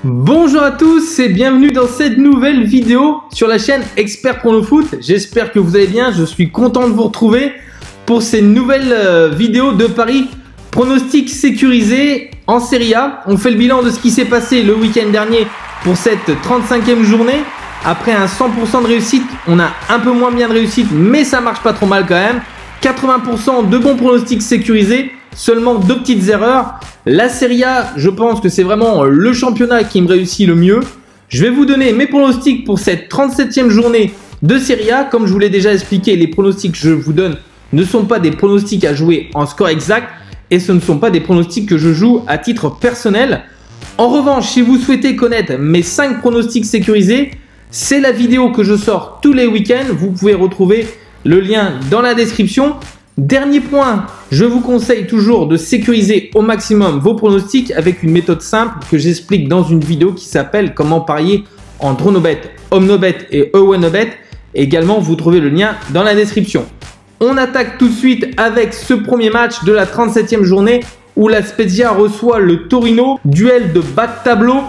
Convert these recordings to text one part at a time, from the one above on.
Bonjour à tous et bienvenue dans cette nouvelle vidéo sur la chaîne Expert Prono Foot. J'espère que vous allez bien, je suis content de vous retrouver pour ces nouvelles vidéos de paris pronostics sécurisés en Serie A. On fait le bilan de ce qui s'est passé le week-end dernier pour cette 35e journée. Après un 100% de réussite, on a un peu moins bien de réussite, mais ça marche pas trop mal quand même. 80% de bons pronostics sécurisés, seulement 2 petites erreurs. La Serie A, je pense que c'est vraiment le championnat qui me réussit le mieux. Je vais vous donner mes pronostics pour cette 37e journée de Serie A. Comme je vous l'ai déjà expliqué, les pronostics que je vous donne ne sont pas des pronostics à jouer en score exact et ce ne sont pas des pronostics que je joue à titre personnel. En revanche, si vous souhaitez connaître mes 5 pronostics sécurisés, c'est la vidéo que je sors tous les week-ends. Vous pouvez retrouver le lien dans la description. Dernier point, je vous conseille toujours de sécuriser au maximum vos pronostics avec une méthode simple que j'explique dans une vidéo qui s'appelle comment parier en Dronobet, Omnobet et Ewenobet. Également, vous trouvez le lien dans la description. On attaque tout de suite avec ce premier match de la 37e journée où la Spezia reçoit le Torino. Duel de bas de tableau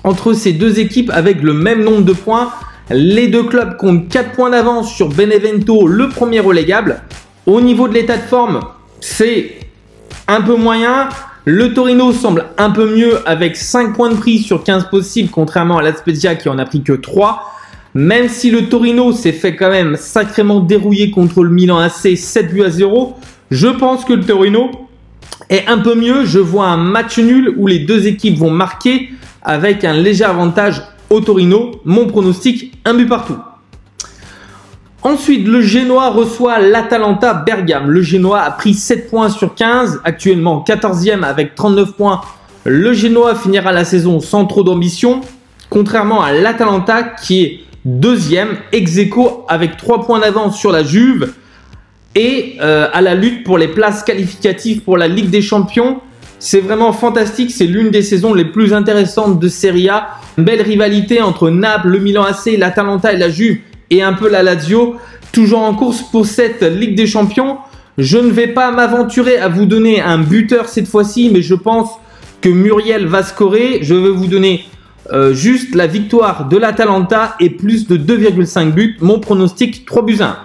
entre ces deux équipes avec le même nombre de points. Les deux clubs comptent 4 points d'avance sur Benevento, le premier relégable. Au niveau de l'état de forme, c'est un peu moyen. Le Torino semble un peu mieux avec 5 points de prix sur 15 possibles, contrairement à la Spezia qui en a pris que 3. Même si le Torino s'est fait quand même sacrément dérouiller contre le Milan AC 7-0, je pense que le Torino est un peu mieux. Je vois un match nul où les deux équipes vont marquer avec un léger avantage au Torino. Mon pronostic, un but partout. Ensuite, le Genoa reçoit l'Atalanta Bergame. Le Genoa a pris 7 points sur 15, actuellement 14e avec 39 points. Le Genoa finira la saison sans trop d'ambition, contrairement à l'Atalanta qui est 2e, ex aequo avec 3 points d'avance sur la Juve et à la lutte pour les places qualificatives pour la Ligue des Champions. C'est vraiment fantastique, c'est l'une des saisons les plus intéressantes de Serie A. Une belle rivalité entre Naples, le Milan AC, l'Atalanta et la Juve. Et un peu la Lazio, toujours en course pour cette Ligue des Champions. Je ne vais pas m'aventurer à vous donner un buteur cette fois-ci, mais je pense que Muriel va scorer. Je vais vous donner juste la victoire de l'Atalanta et plus de 2,5 buts. Mon pronostic, 3 buts à 1.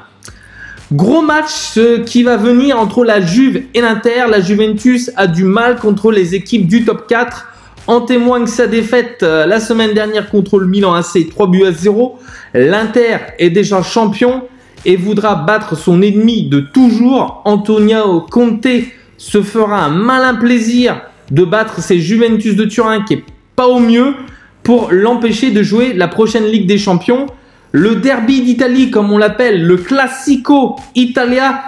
Gros match qui va venir entre la Juve et l'Inter. La Juventus a du mal contre les équipes du top 4. En témoigne sa défaite la semaine dernière contre le Milan AC 3-0. L'Inter est déjà champion et voudra battre son ennemi de toujours. Antonio Conte se fera un malin plaisir de battre ces Juventus de Turin qui est pas au mieux pour l'empêcher de jouer la prochaine Ligue des Champions. Le derby d'Italie, comme on l'appelle, le Classico Italia,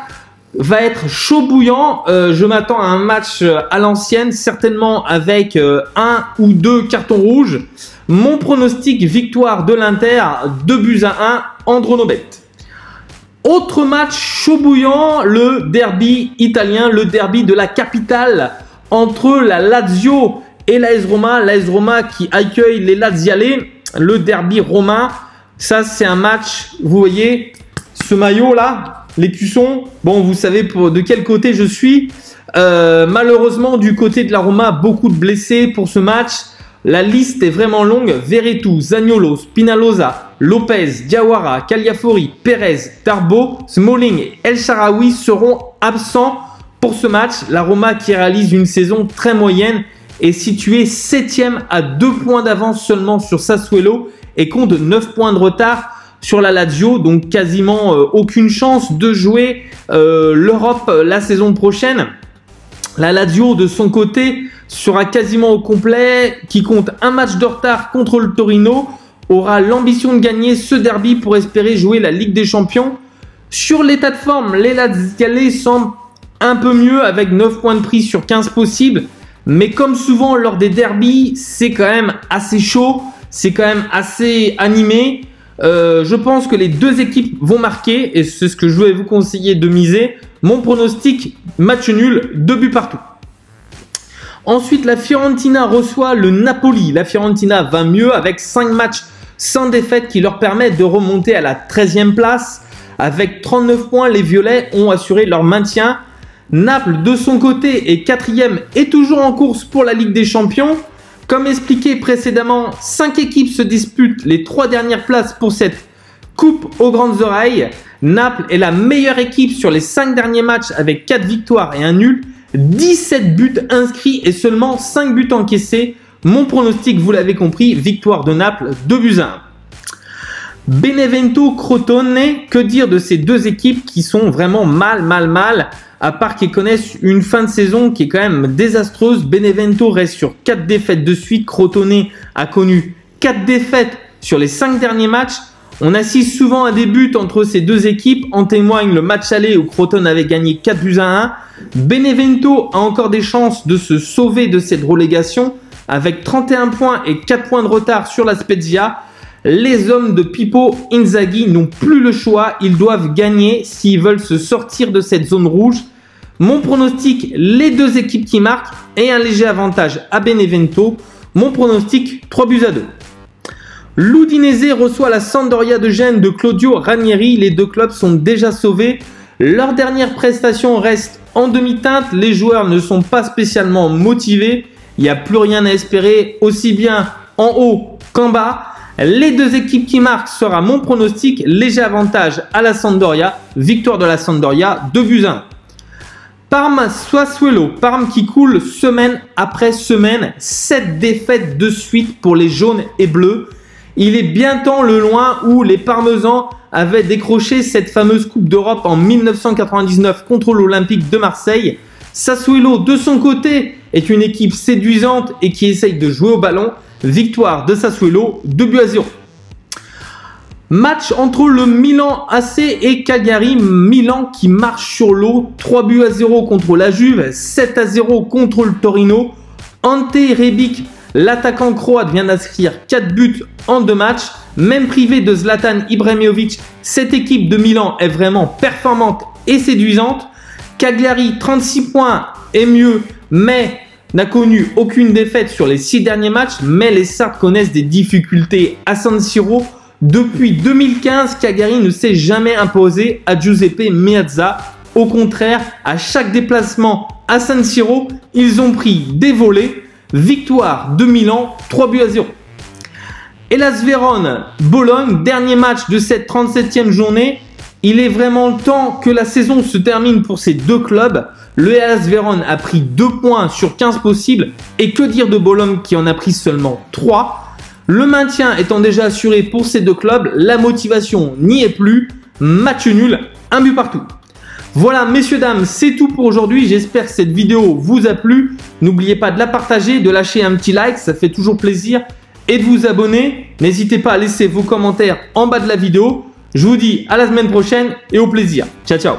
va être chaud bouillant. Je m'attends à un match à l'ancienne, certainement avec 1 ou 2 cartons rouges. Mon pronostic, victoire de l'Inter, 2 buts à 1 en Dronobet. Autre match chaud bouillant, le derby italien, le derby de la capitale entre la Lazio et l'AS Roma. L'AS Roma qui accueille les Laziale, le derby romain. Ça, c'est un match, vous voyez, ce maillot là, l'écusson. Bon, vous savez de quel côté je suis. Malheureusement, du côté de la Roma, beaucoup de blessés pour ce match. La liste est vraiment longue. Veretout, Zaniolo, Spinazzola, Lopez, Diawara, Cagliafori, Perez, Darbo, Smalling et El Shaarawy seront absents pour ce match. La Roma qui réalise une saison très moyenne est située 7e à 2 points d'avance seulement sur Sassuolo et compte 9 points de retard sur la Lazio, donc quasiment aucune chance de jouer l'Europe la saison prochaine. La Lazio de son côté sera quasiment au complet, qui compte un match de retard contre le Torino, aura l'ambition de gagner ce derby pour espérer jouer la Ligue des Champions. Sur l'état de forme, les Laziale semblent un peu mieux avec 9 points de prix sur 15 possibles, mais comme souvent lors des derbys, c'est quand même assez chaud, c'est quand même assez animé. Je pense que les deux équipes vont marquer et c'est ce que je vais vous conseiller de miser. Mon pronostic, match nul, 2 buts partout. Ensuite, la Fiorentina reçoit le Napoli. La Fiorentina va mieux avec 5 matchs sans défaite qui leur permettent de remonter à la 13e place. Avec 39 points, les Violets ont assuré leur maintien. Naples, de son côté, est 4e et toujours en course pour la Ligue des Champions. Comme expliqué précédemment, 5 équipes se disputent les 3 dernières places pour cette coupe aux grandes oreilles. Naples est la meilleure équipe sur les 5 derniers matchs avec 4 victoires et un nul. 17 buts inscrits et seulement 5 buts encaissés. Mon pronostic, vous l'avez compris, victoire de Naples, 2-1. Benevento, Crotone, que dire de ces deux équipes qui sont vraiment mal, à part qu'ils connaissent une fin de saison qui est quand même désastreuse. Benevento reste sur 4 défaites de suite, Crotone a connu 4 défaites sur les 5 derniers matchs. On assiste souvent à des buts entre ces deux équipes, en témoigne le match aller où Crotone avait gagné 4-1. Benevento a encore des chances de se sauver de cette relégation avec 31 points et 4 points de retard sur la Spezia. Les hommes de Pippo Inzaghi n'ont plus le choix, ils doivent gagner s'ils veulent se sortir de cette zone rouge. Mon pronostic, les deux équipes qui marquent et un léger avantage à Benevento. Mon pronostic, 3-2. L'Udinese reçoit la Sampdoria de Gênes de Claudio Ranieri. Les deux clubs sont déjà sauvés. Leur dernière prestation reste en demi-teinte. Les joueurs ne sont pas spécialement motivés. Il n'y a plus rien à espérer, aussi bien en haut qu'en bas. Les deux équipes qui marquent sera mon pronostic. Léger avantage à la Sampdoria. Victoire de la Sampdoria, 2-1. Parme-Sassuolo. Parme qui coule semaine après semaine. 7 défaites de suite pour les jaunes et bleus. Il est bien temps le loin où les Parmesans avaient décroché cette fameuse Coupe d'Europe en 1999 contre l'Olympique de Marseille. Sassuolo, de son côté, est une équipe séduisante et qui essaye de jouer au ballon. Victoire de Sassuolo, 2-0. Match entre le Milan AC et Cagliari. Milan qui marche sur l'eau. 3-0 contre la Juve, 7-0 contre le Torino. Ante Rebic, l'attaquant croate, vient d'inscrire 4 buts en 2 matchs. Même privé de Zlatan Ibrahimovic, cette équipe de Milan est vraiment performante et séduisante. Cagliari, 36 points est mieux, mais n'a connu aucune défaite sur les 6 derniers matchs. Mais les Sardes connaissent des difficultés à San Siro. Depuis 2015, Cagliari ne s'est jamais imposé à Giuseppe Meazza. Au contraire, à chaque déplacement à San Siro, ils ont pris des volées. Victoire de Milan, 3-0. Hellas Vérone, Bologne, dernier match de cette 37e journée. Il est vraiment le temps que la saison se termine pour ces deux clubs. Le Hellas Vérone a pris 2 points sur 15 possibles. Et que dire de Bologne qui en a pris seulement 3. Le maintien étant déjà assuré pour ces deux clubs, la motivation n'y est plus. Match nul, 1 but partout. Voilà, messieurs, dames, c'est tout pour aujourd'hui. J'espère que cette vidéo vous a plu. N'oubliez pas de la partager, de lâcher un petit like, ça fait toujours plaisir. Et de vous abonner. N'hésitez pas à laisser vos commentaires en bas de la vidéo. Je vous dis à la semaine prochaine et au plaisir. Ciao, ciao.